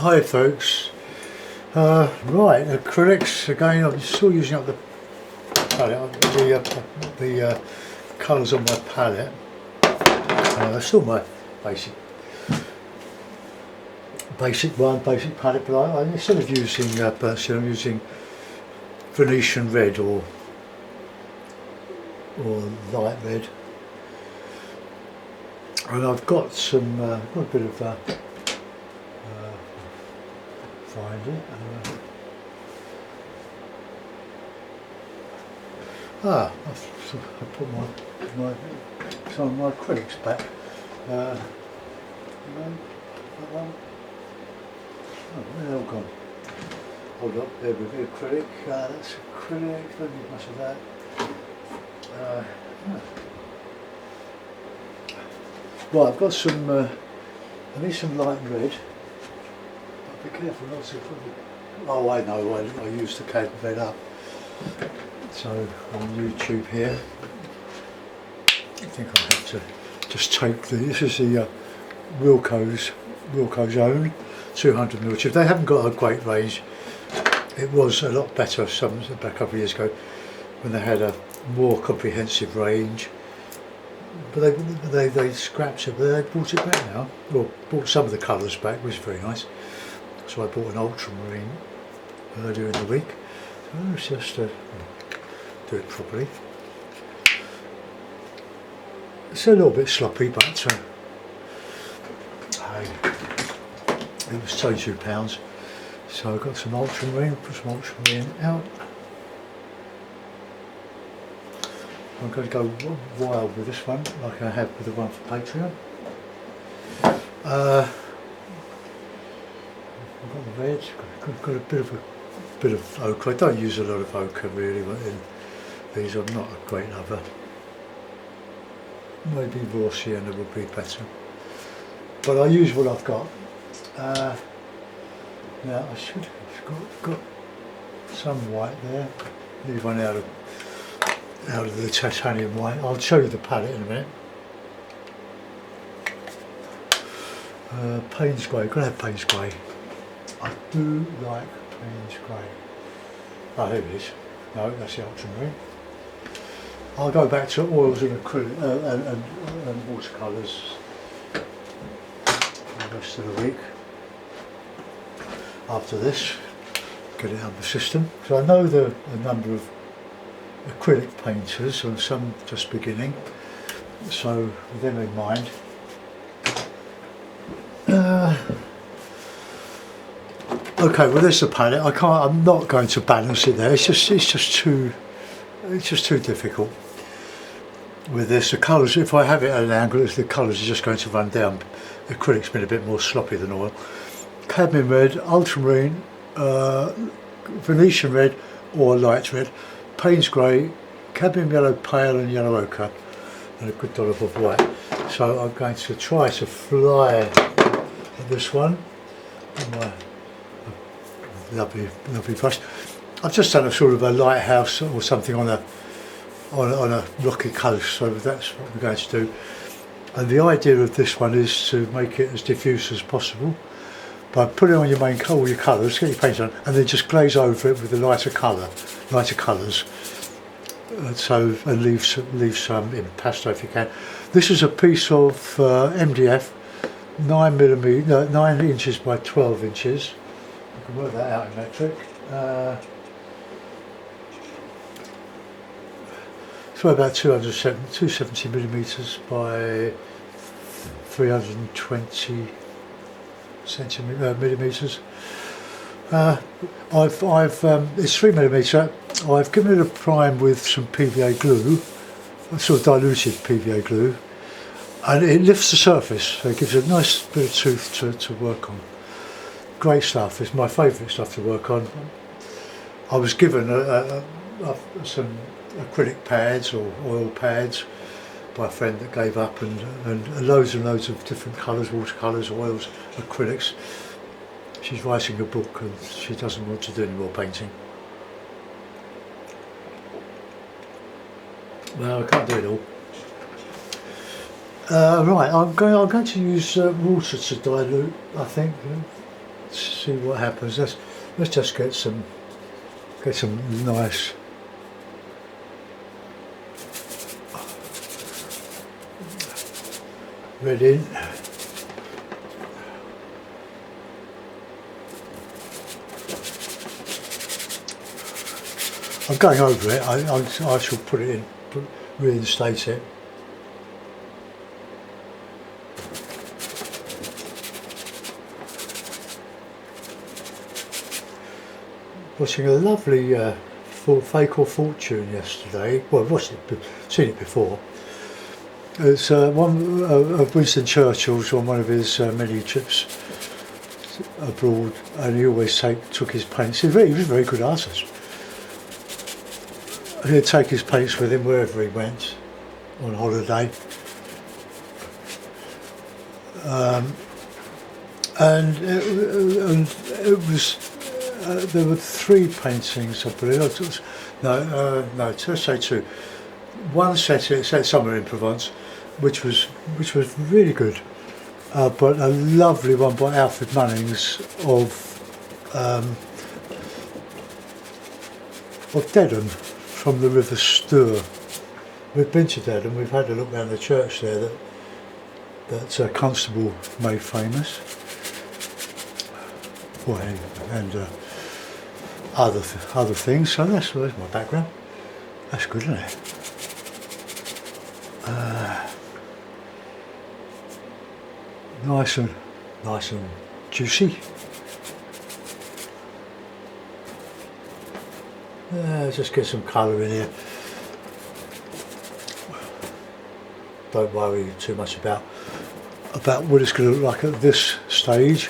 Hi folks, right, acrylics again. I'm still using up the palette, the colours on my palette. They're still my basic palette, but I instead of using Bercy, I'm using Venetian red or light red, and I've got some got a bit of find it. I put some of my acrylics back. That one. Oh, where they all gone? Hold up, there with the acrylic. That's acrylic. Don't need much of that. Right, I've got some. I need some light red. Be careful not to put it. Oh, I know, I used the can red up. So on YouTube here, I think I have to just take this is the Wilko's own 200mm tube. They haven't got a great range. It was a lot better back a couple of years ago when they had a more comprehensive range. But they scrapped it, but they brought it back now. Well, brought some of the colours back, which is very nice. So I bought an ultramarine earlier in the week. So let's just do it properly. It's a little bit sloppy, but hey, it was £22. So I got some ultramarine, put some ultramarine out. I'm going to go wild with this one, like I have with the one for Patreon. I've got the red, got a bit of ochre. I don't use a lot of ochre really, but in these I'm not a great lover. Maybe raw sienna would be better, but I use what I've got. Now I should have got some white there. Leave one out of the titanium white. I'll show you the palette in a minute. Payne's grey. Got to have Payne's grey. I do like Payne's grey. Oh, here it is. No, that's the ultramarine. I'll go back to oils and acrylic and watercolours for the rest of the week. After this, get it out of the system. So I know a number of acrylic painters, and some just beginning. So with them in mind. Okay, well there's the palette. I'm not going to balance it there. It's just too difficult. With this, the colours. If I have it at an angle, the colours are just going to run down. The acrylic's been a bit more sloppy than oil. Cadmium red, ultramarine, Venetian red or light red, Payne's grey, cadmium yellow pale and yellow ochre, and a good dollop of white. So I'm going to try to fly this one. My lovely brush. I've just done a sort of a lighthouse or something on a rocky coast, so that's what we're going to do. And the idea of this one is to make it as diffuse as possible by putting on your main all your colours, get your paint on, and then just glaze over it with a lighter colours. And leave some in pasta if you can. This is a piece of MDF, 9 inches by 12 inches. You can work that out in metric. So about 270 millimetres by 320 millimetres. It's 3mm. I've given it a prime with some PVA glue, sort of diluted PVA glue, and it lifts the surface, so it gives a nice bit of tooth to work on. Great stuff. It's my favourite stuff to work on. I was given some acrylic pads or oil pads by a friend that gave up, and loads and loads of different colours, watercolours, oils, acrylics. She's writing a book and she doesn't want to do any more painting. Well, I can't do it all. Right, I'm going to use water to dilute, I think. see what happens. Let's just get some nice red in. I'm going over it. I shall put it in, reinstate it. Watching a lovely Fake or Fortune yesterday. Well, seen it before. It's one of Winston Churchill's on one of his many trips abroad, and he always took his paints. He was a very good artist. He'd take his paints with him wherever he went on holiday. And it was there were 3 paintings, I believe. No, let's say 2. One set somewhere in Provence, which was really good, but a lovely one by Alfred Munnings of Dedham, from the River Stour. We've been to Dedham. We've had a look around the church there that Constable made famous. Well, and other things. So there's my background. That's good, isn't it? Nice and juicy. Just get some colour in here. Don't worry too much about what it's going to look like at this stage.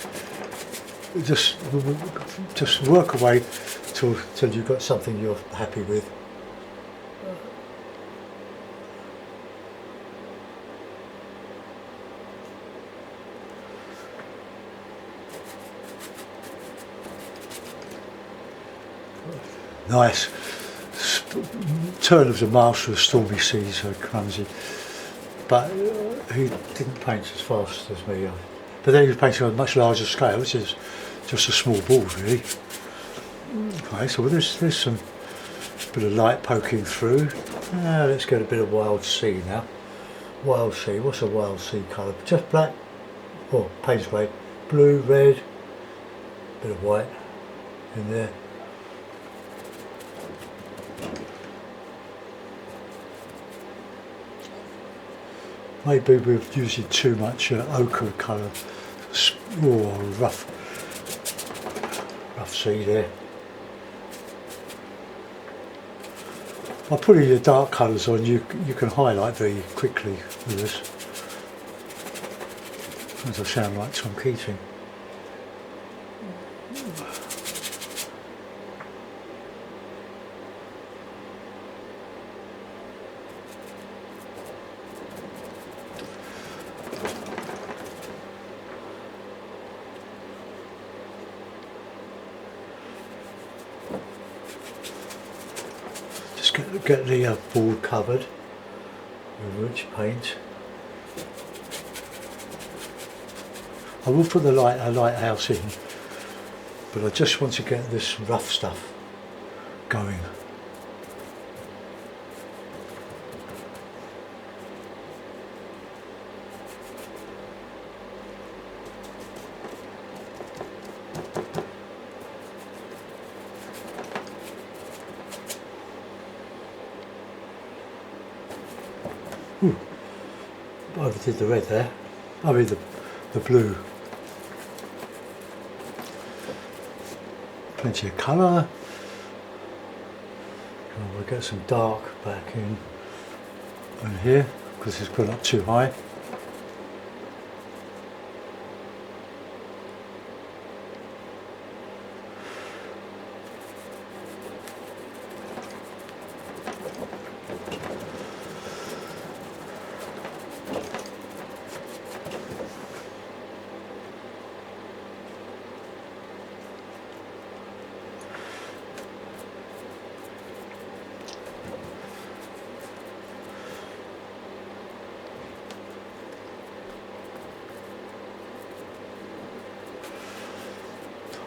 Just work away till you've got something you're happy with. Nice. Turn of the master of stormy seas, so clumsy. But he didn't paint as fast as me. But then he was painting on a much larger scale, which is just a small board, really. Okay, so there's some bit of light poking through. Let's get a bit of wild sea now. Wild sea. What's a wild sea colour? Just black. Oh, Payne's grey. Blue, red. Bit of white in there. Maybe we're using too much ochre colour, rough sea there. By putting your dark colours on, you can highlight very quickly with this. As I sound like Tom Keating. Get the board covered with rich paint. I will put the lighthouse in, but I just want to get this rough stuff going. I overdid the red there. I mean the blue. Plenty of colour. And we'll get some dark back in here because it's gone up too high.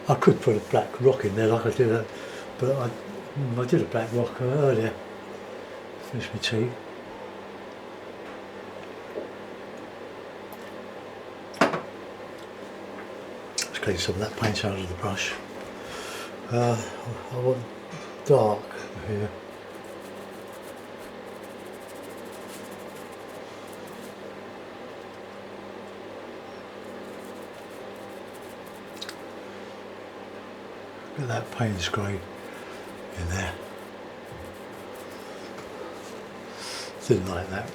I could put a black rock in there like I did, but I did a black rock earlier. Finish my tea. Let's clean some of that paint out of the brush. I want dark here. Look at that Payne's grey in there. Didn't like that,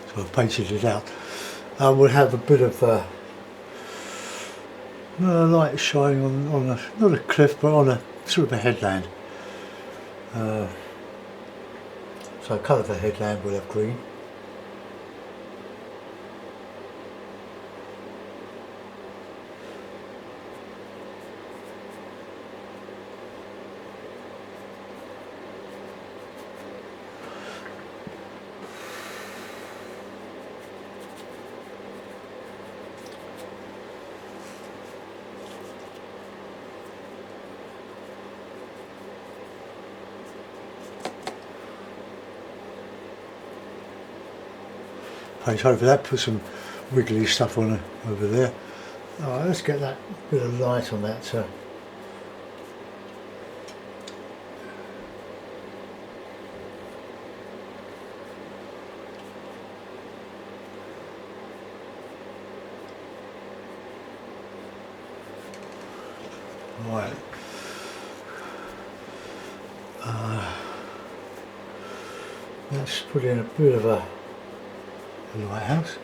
so I painted it out. We'll have a bit of light shining on a, not a cliff, but on a sort of a headland. So colour of the headland will have green. Paint over that, put some wiggly stuff on over there. Alright, let's get that bit of light on that. Right. Let's put in a bit of a lighthouse.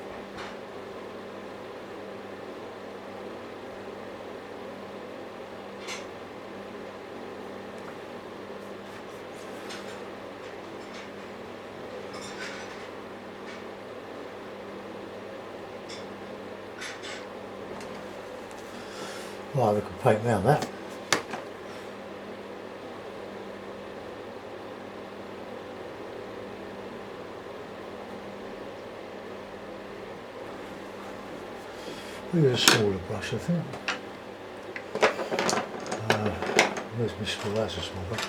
Right, we can paint around that. Use a smaller brush, I think. Where's my small? That's a small brush.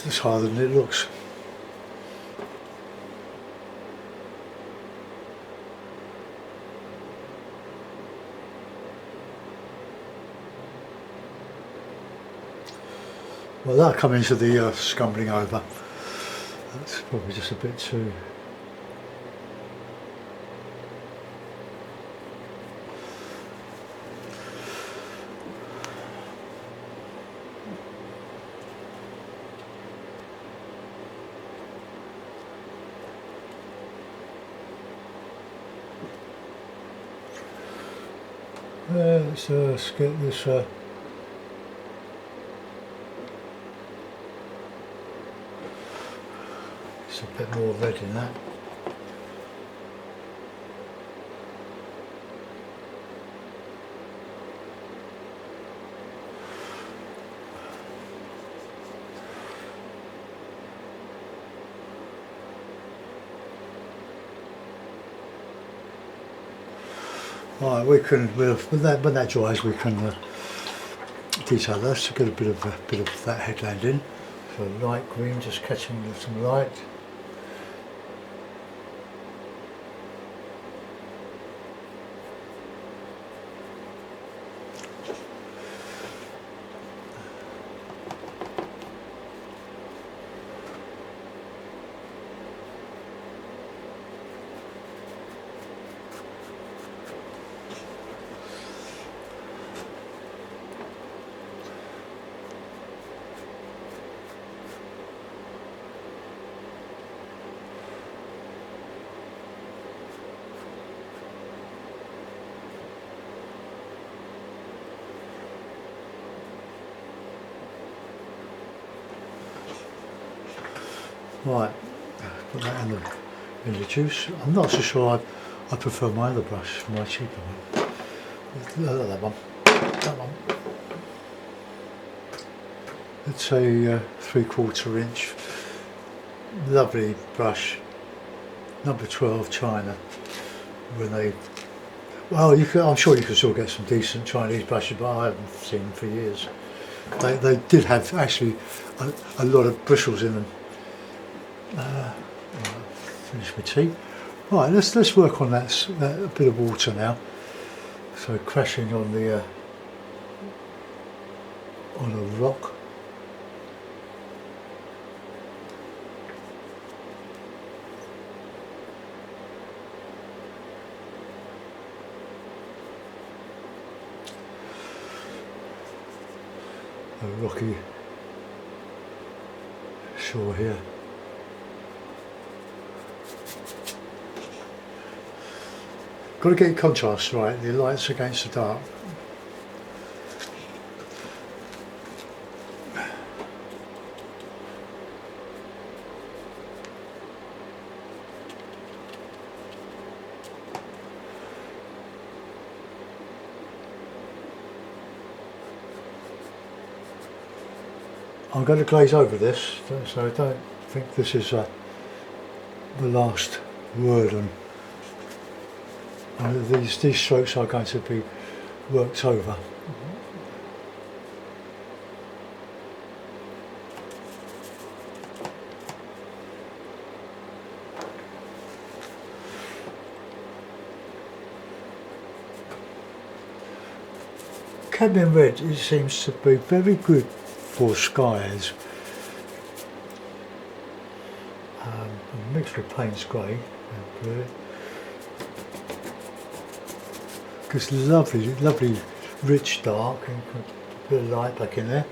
It's harder than it looks. Well, that'll come into the scumbling over. That's probably just a bit too. Let's get this it's a bit more red in that. Right, we can when that dries, we can detail that to get a bit of that headland in. So light green, just catching some light. Right, put that in the juice. I'm not so sure I prefer my other brush, my cheaper one. That one. That one. It's a 3/4 inch, lovely brush, number 12 China. When they, well, I'm sure you can still get some decent Chinese brushes, but I haven't seen them for years. They did have actually a lot of bristles in them. Right, finish my tea. Right, let's work on that a bit of water now. So crashing on the on a rock. A rocky shore here. Got to get your contrast right, the lights against the dark. I'm going to glaze over this, so I don't think this is the last word on. These strokes are going to be worked over. Cadmium red, it seems to be very good for skies. Mixed with Payne's grey and blue. It's lovely, lovely, rich dark, and put a bit of light back in there.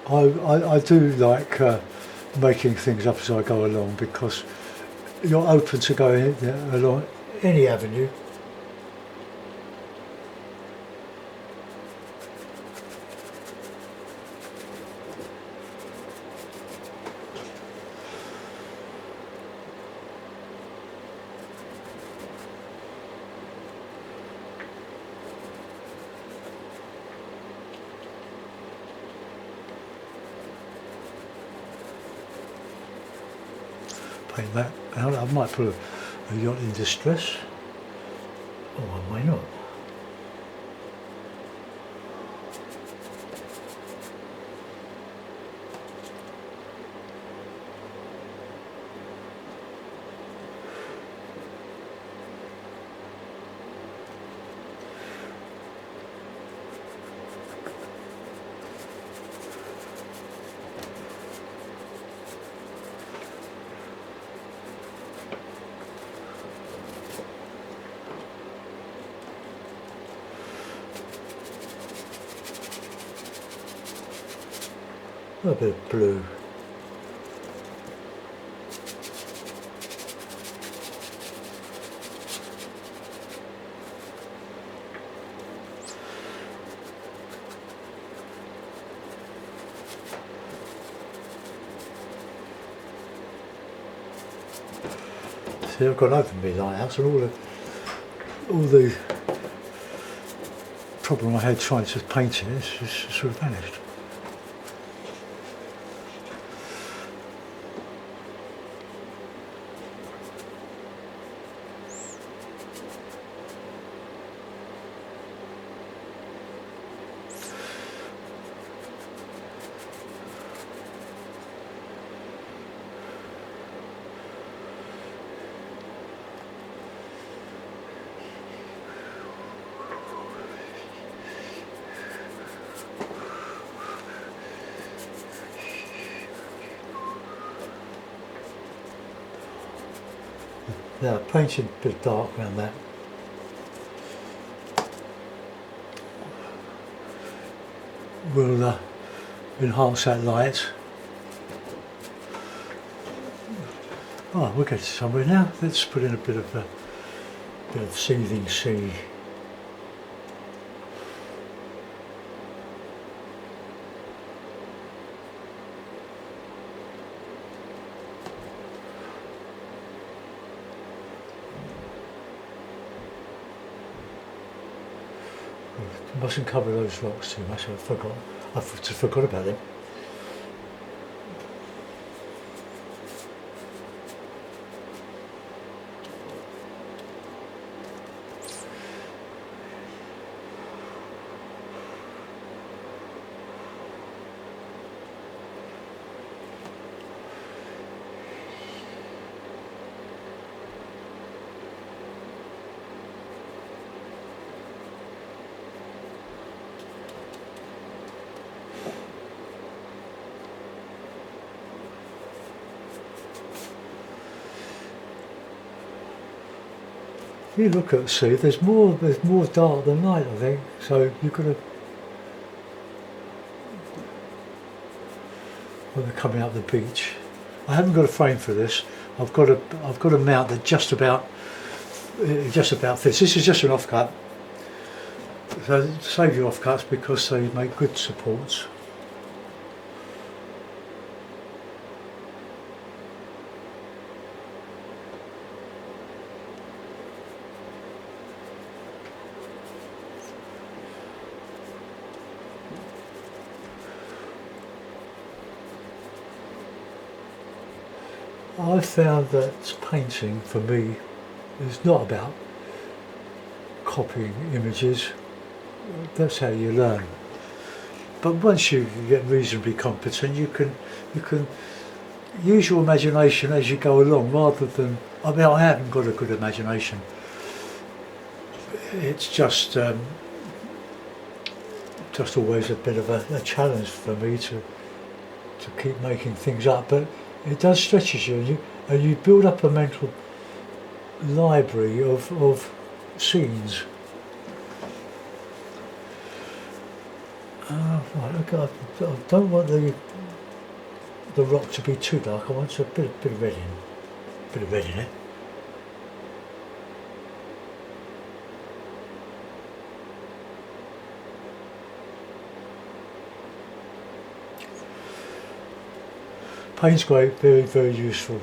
I do like making things up as I go along, because you're open to going along any avenue. Paint that out. I might put a yacht in distress, or I might not. A bit of blue. See, I've got an open my lighthouse, and all the problem I had trying to paint it has just sort of vanished. Now, painted a bit dark around that. Will enhance that light. Oh, we'll get to somewhere now. Let's put in a bit of seething sea. mustn't cover those rocks too much. I just forgot about them. If you look at the sea, there's more dark than light, I think. So you've got to, when they're coming up the beach. I haven't got a frame for this. I've got a mount that just about fits. This is just an offcut. So save your offcuts because they make good supports. I found that painting for me is not about copying images. That's how you learn. But once you get reasonably competent, you can use your imagination as you go along, rather than. I mean, I haven't got a good imagination. It's just always a bit of a challenge for me to keep making things up, but it does stretches you, and you build up a mental library of scenes. Right, okay, I don't want the rock to be too dark. I want a bit of red in it. Paint's great, very, very useful.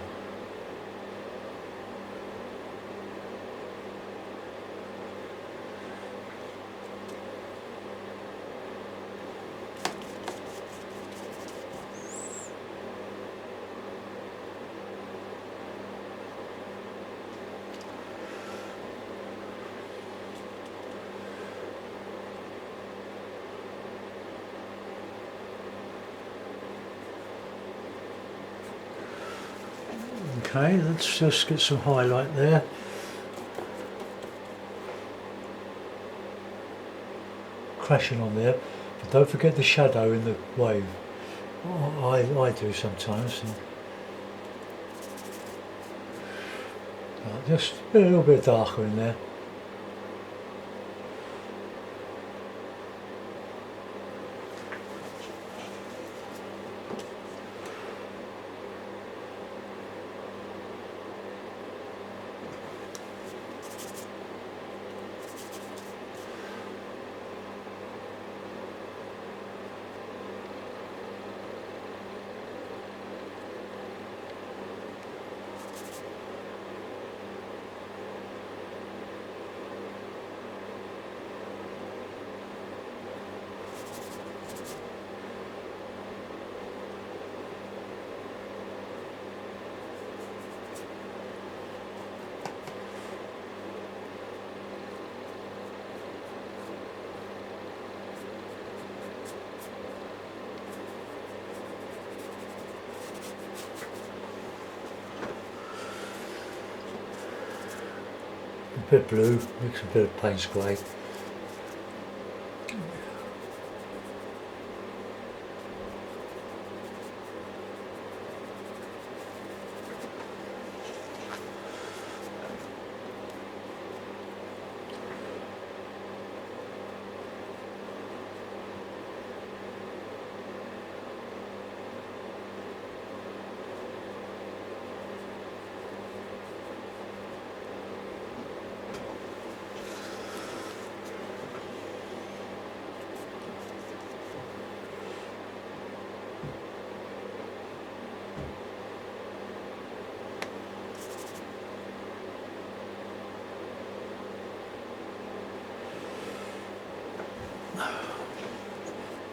Okay, let's just get some highlight there. Crashing on there, but don't forget the shadow in the wave. I do sometimes. Just a little bit darker in there. A bit of blue, mix a bit of Payne's grey.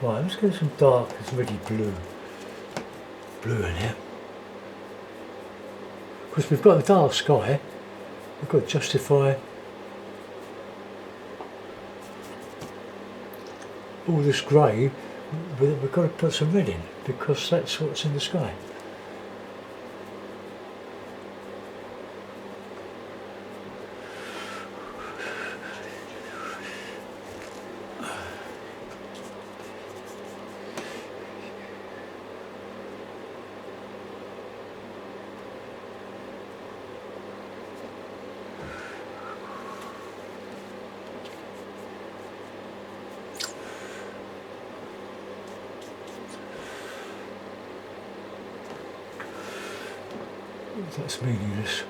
Right, let's get some dark, it's really blue in here. Because we've got a dark sky, we've got to justify all this grey, we've got to put some red in, because that's what's in the sky. That's meaningless.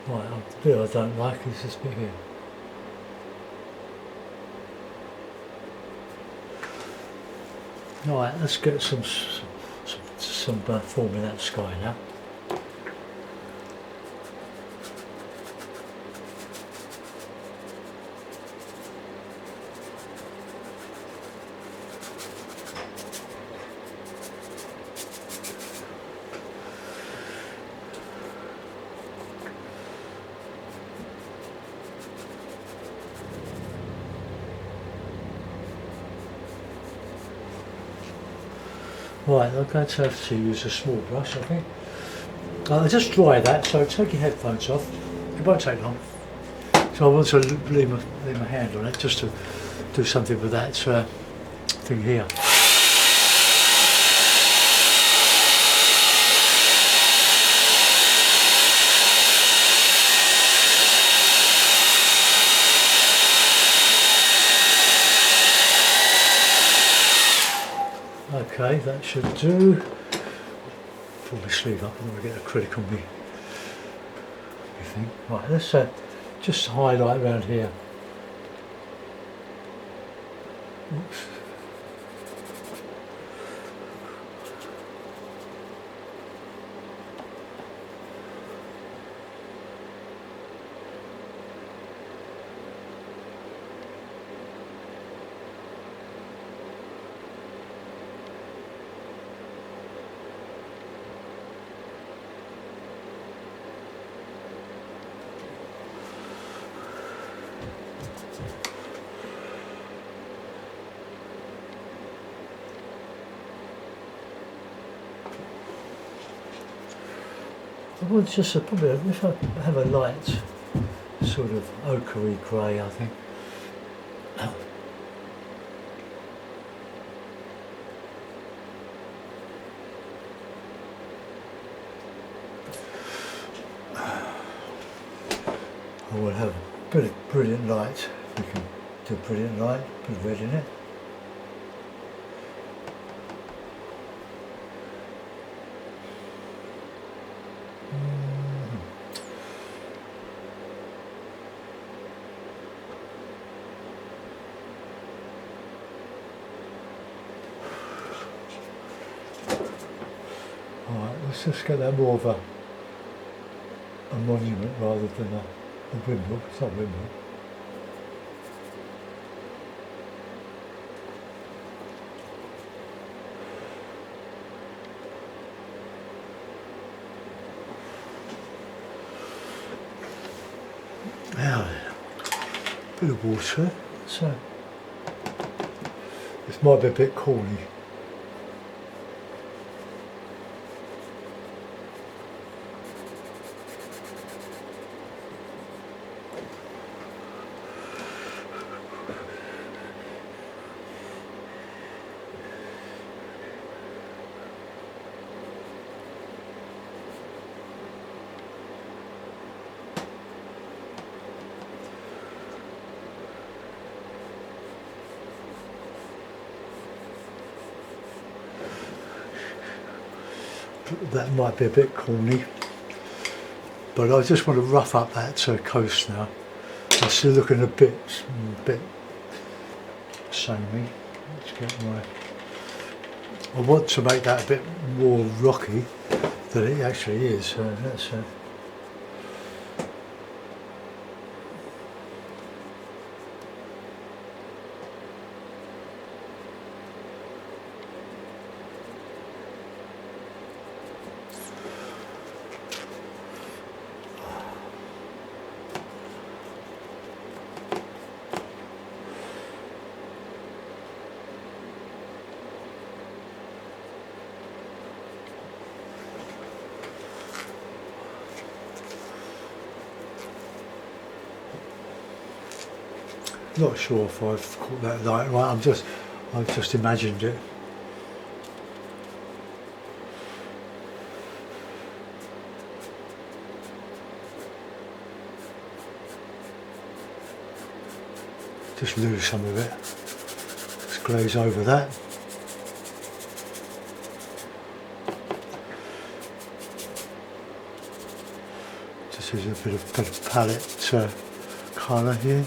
Right, the bit I don't like is this bit here. Right, let's get some form in that sky now. Right, I'm going to have to use a small brush, I think. I'll just dry that, so take your headphones off. It won't take long. So I want to leave my hand on it, just to do something with that thing here. Okay, that should do. Pull my sleeve up, I don't want to get acrylic on me thing. Right, let's just highlight around here. Oops. I would just probably, if I have a light sort of ochre-y grey, I think. I will have a brilliant light. We can do brilliant light, put red in it. Alright, let's just get that more of a monument rather than a windmill. It's not a windmill. Now, bit of water. So this might be a bit corny. That might be a bit corny, but I just want to rough up that coast now. It's still looking a bit samey. Let's get my. I want to make that a bit more rocky than it actually is. So that's. Not sure if I've caught that light right. I've just imagined it. Just lose some of it. Just glaze over that. Just use a bit of palette colour here.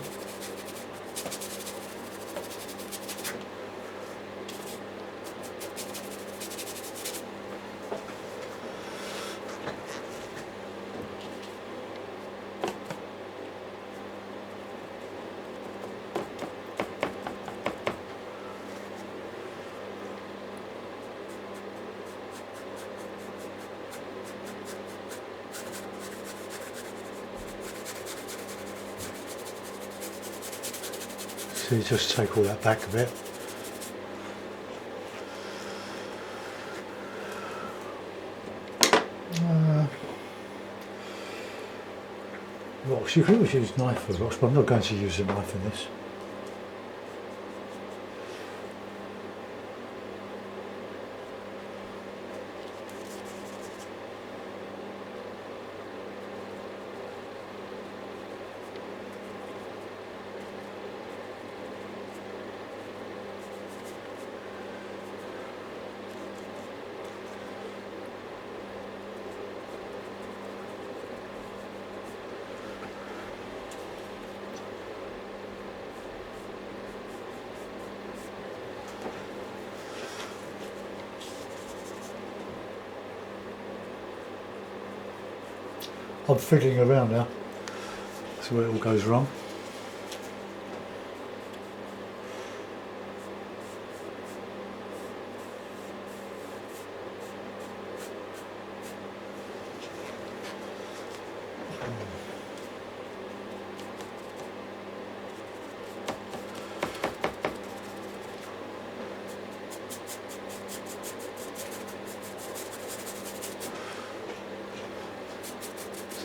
So you just take all that back a bit. Rocks, you can always use a knife for rocks, but I'm not going to use a knife in this. I'm fiddling around now. That's where it all goes wrong.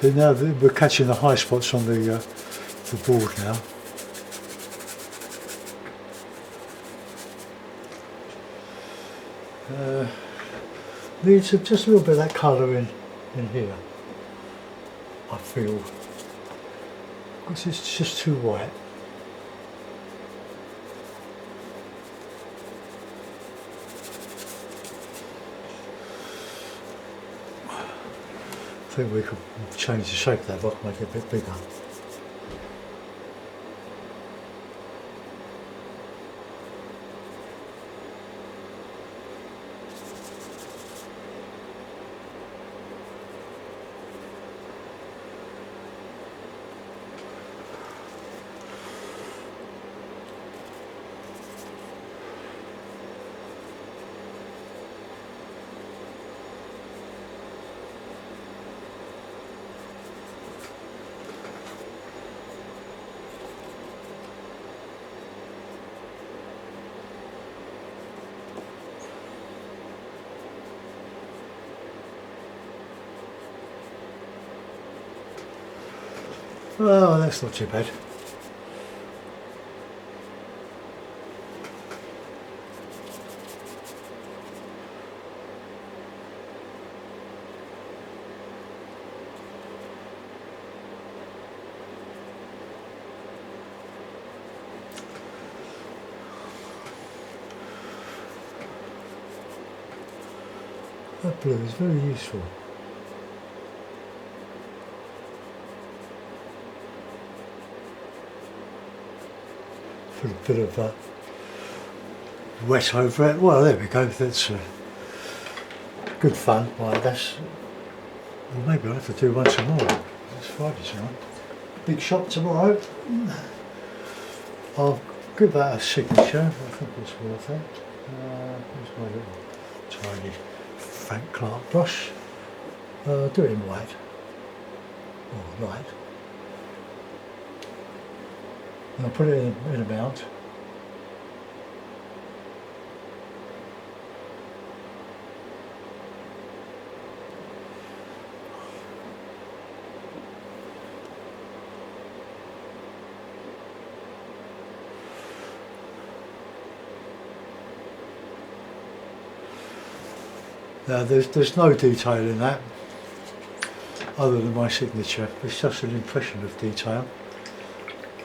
So now we're catching the high spots on the board now. Needs just a little bit of that colour in here, I feel, because it's just too white. I think we could change the shape of that rock, make it a bit bigger. Oh, that's not too bad. That blue is very useful. Put a bit of wet over it. Well, there we go. That's good fun. Right, that's. Well, maybe I'll have to do one tomorrow. It's Friday tonight. Big shop tomorrow. I'll give that a signature. I think it's worth it. Here's my little tiny Frank Clark brush. Do it in white. Or light. And I'll put it in a mount. Now there's no detail in that other than my signature. It's just an impression of detail.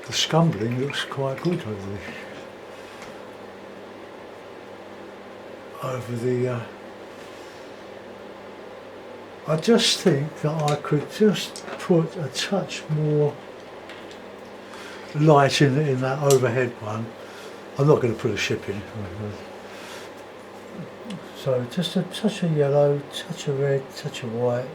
The scumbling looks quite good over the I just think that I could just put a touch more light in that overhead one. I'm not going to put a ship in. So just a touch of yellow, touch of red, touch of white.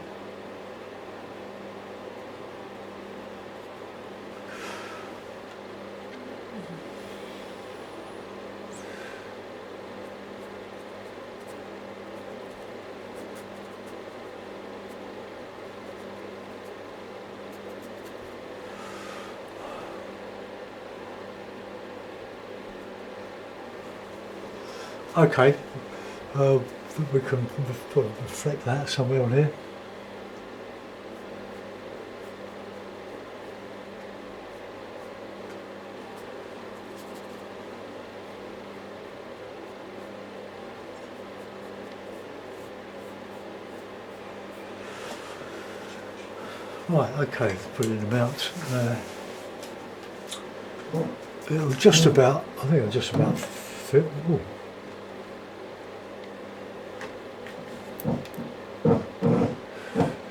Okay. We can reflect that somewhere on here. Right, okay, let's put it in the mount. It'll just about, I think it'll just about fit. Ooh.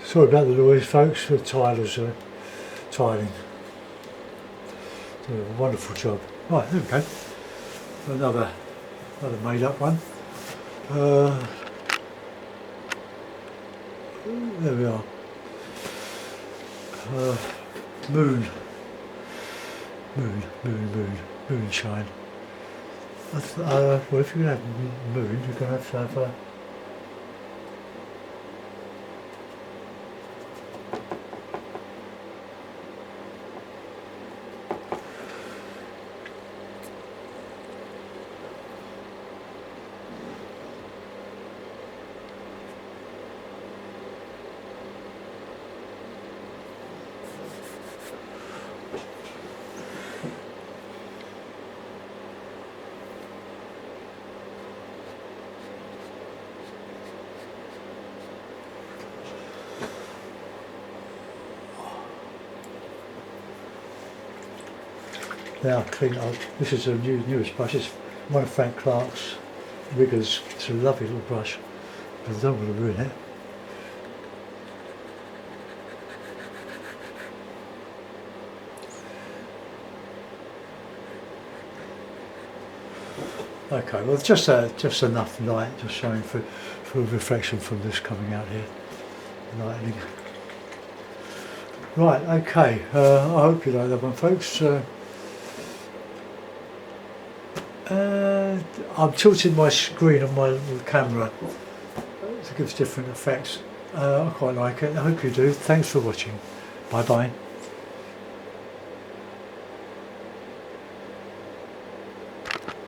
Sorry about the noise, folks. The tilers are tiling. Doing a wonderful job. Right, there we go. Another made-up one. There we are. Moonshine. Well, if you're going to have moon, you're going to have now clean up. This is a newest brush. It's one of Frank Clark's Riggers. It's a lovely little brush, but I don't want to ruin it. Okay, well just enough light, just showing for reflection from this coming out here. Lightning. Right, okay. I hope you like that one, folks. I'm tilting my screen on my camera to give different effects. I quite like it. I hope you do. Thanks for watching. Bye bye.